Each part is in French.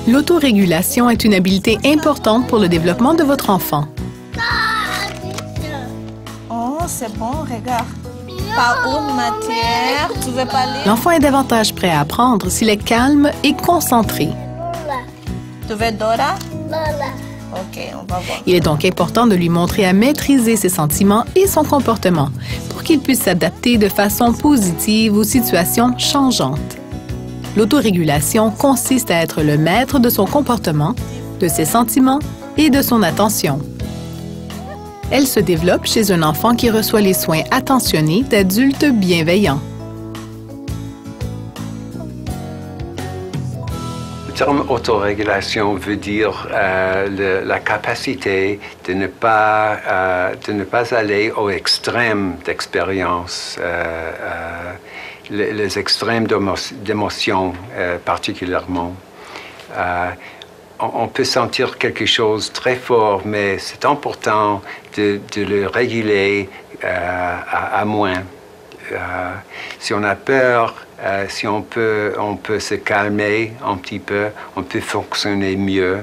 L'autorégulation est une habileté importante pour le développement de votre enfant. Oh, c'est bon, regarde. Par où matière, tu veux parler? L'enfant est davantage prêt à apprendre s'il est calme et concentré. Tu veux Dora? OK, on va voir. Il est donc important de lui montrer à maîtriser ses sentiments et son comportement pour qu'il puisse s'adapter de façon positive aux situations changeantes. L'autorégulation consiste à être le maître de son comportement, de ses sentiments et de son attention. Elle se développe chez un enfant qui reçoit les soins attentionnés d'adultes bienveillants. Le terme autorégulation veut dire la capacité de ne pas aller aux extrêmes d'expérience, les extrêmes d'émotion particulièrement. On peut sentir quelque chose très fort, mais c'est important de le réguler à moins. Si on a peur, si on peut se calmer un petit peu, on peut fonctionner mieux.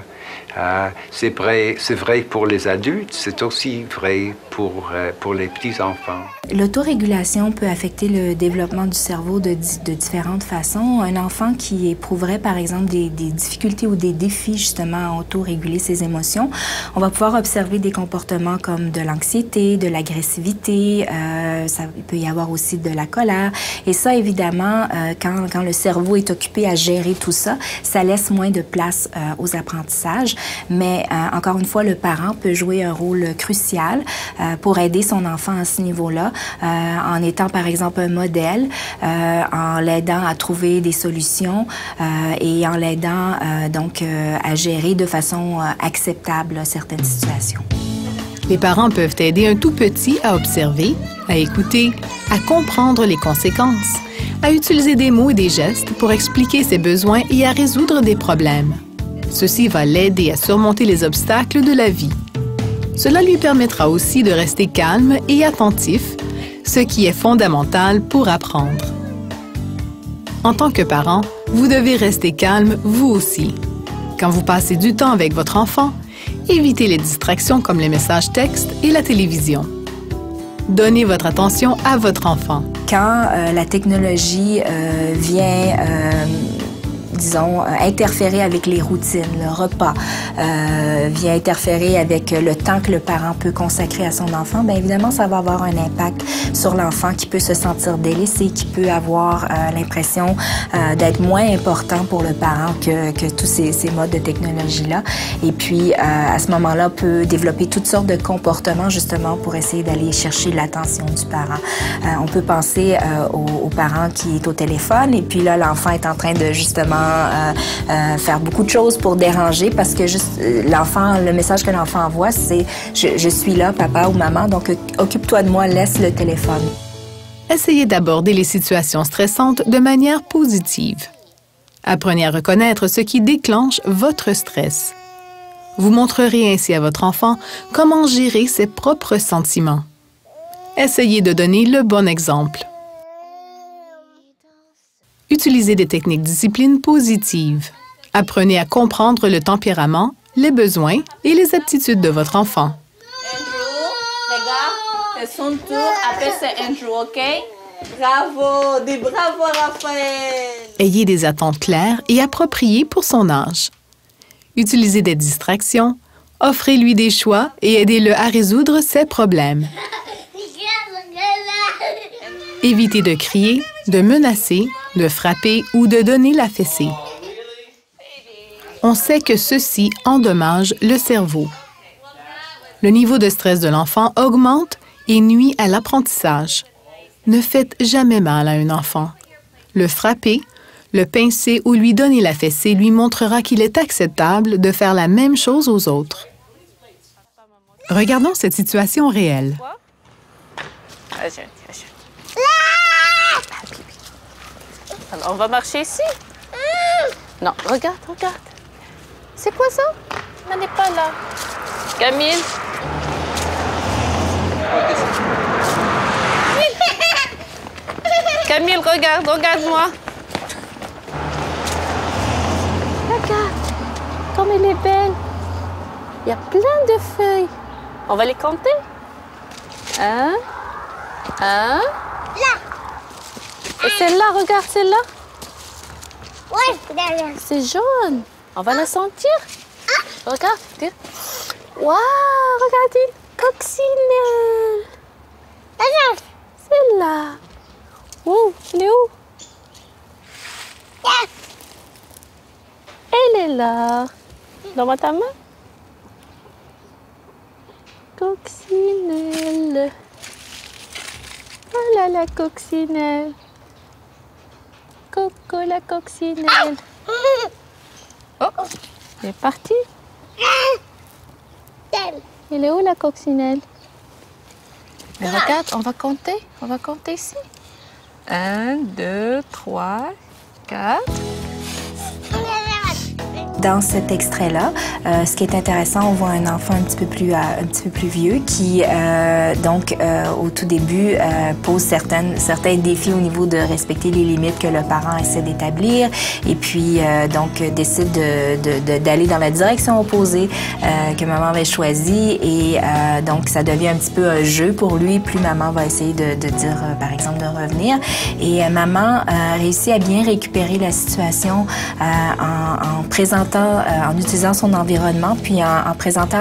C'est vrai pour les adultes, c'est aussi vrai pour les petits-enfants. L'autorégulation peut affecter le développement du cerveau de différentes façons. Un enfant qui éprouverait, par exemple, des difficultés ou des défis, justement, à autoréguler ses émotions, on va pouvoir observer des comportements comme de l'anxiété, de l'agressivité, il peut y avoir aussi de la colère. Et ça, évidemment, quand le cerveau est occupé à gérer tout ça, ça laisse moins de place aux apprentissages. Mais, encore une fois, le parent peut jouer un rôle crucial pour aider son enfant à ce niveau-là, en étant par exemple un modèle, en l'aidant à trouver des solutions et en l'aidant donc à gérer de façon acceptable certaines situations. Les parents peuvent aider un tout petit à observer, à écouter, à comprendre les conséquences, à utiliser des mots et des gestes pour expliquer ses besoins et à résoudre des problèmes. Ceci va l'aider à surmonter les obstacles de la vie. Cela lui permettra aussi de rester calme et attentif, ce qui est fondamental pour apprendre. En tant que parent, vous devez rester calme vous aussi. Quand vous passez du temps avec votre enfant, évitez les distractions comme les messages textes et la télévision. Donnez votre attention à votre enfant. Quand la technologie vient disons, interférer avec les routines, le repas, vient interférer avec le temps que le parent peut consacrer à son enfant, bien évidemment, ça va avoir un impact sur l'enfant qui peut se sentir délaissé, qui peut avoir l'impression d'être moins important pour le parent que tous ces modes de technologie-là. Et puis, à ce moment-là, peut développer toutes sortes de comportements, justement, pour essayer d'aller chercher l'attention du parent. On peut penser au parent qui est au téléphone, et puis là, l'enfant est en train de, justement, faire beaucoup de choses pour déranger parce que le message que l'enfant envoie, c'est « je suis là, papa ou maman, donc occupe-toi de moi, laisse le téléphone ». Essayez d'aborder les situations stressantes de manière positive. Apprenez à reconnaître ce qui déclenche votre stress. Vous montrerez ainsi à votre enfant comment gérer ses propres sentiments. Essayez de donner le bon exemple. Utilisez des techniques de discipline positives. Apprenez à comprendre le tempérament, les besoins et les aptitudes de votre enfant. Andrew, regarde, c'est son tour. Après, c'est Andrew, OK? Bravo, dis bravo, Raphaël! Ayez des attentes claires et appropriées pour son âge. Utilisez des distractions, offrez-lui des choix et aidez-le à résoudre ses problèmes. Évitez de crier, de menacer, de frapper ou de donner la fessée. On sait que ceci endommage le cerveau. Le niveau de stress de l'enfant augmente et nuit à l'apprentissage. Ne faites jamais mal à un enfant. Le frapper, le pincer ou lui donner la fessée lui montrera qu'il est acceptable de faire la même chose aux autres. Regardons cette situation réelle. Alors, on va marcher ici? Non, regarde, regarde. C'est quoi ça? Elle n'est pas là. Camille? Camille, regarde, regarde-moi. Regarde. elle est belle. Il y a plein de feuilles. On va les compter. 1. Là. Et celle-là, regarde celle-là. Oui, derrière. C'est jaune. On va la sentir. Regarde. Waouh, regarde une coccinelle. Regarde. Celle-là. Oh, elle est où? Elle est là. Donne-moi ta main. Coccinelle. Voilà la coccinelle. Coco la coccinelle. Oh, elle est partie. Elle est où la coccinelle? Mais regarde, on va compter. On va compter ici. 1, 2, 3, 4. Dans cet extrait-là, ce qui est intéressant, on voit un enfant un petit peu plus vieux qui, au tout début, pose certains défis au niveau de respecter les limites que le parent essaie d'établir et puis, décide d'aller dans la direction opposée que maman avait choisie et donc, ça devient un petit peu un jeu pour lui. Plus maman va essayer de dire, par exemple, de revenir. Et maman réussit à bien récupérer la situation en utilisant son environnement, puis en présentant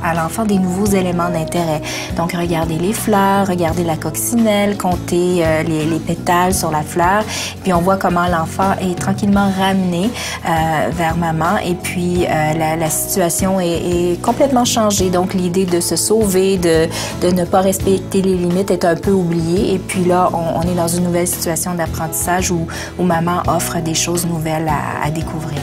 à l'enfant des nouveaux éléments d'intérêt. Donc, regarder les fleurs, regarder la coccinelle, compter les pétales sur la fleur. Puis, on voit comment l'enfant est tranquillement ramené vers maman. Et puis, la situation est complètement changée. Donc, l'idée de se sauver, de ne pas respecter les limites est un peu oubliée. Et puis là, on est dans une nouvelle situation d'apprentissage où maman offre des choses nouvelles à découvrir.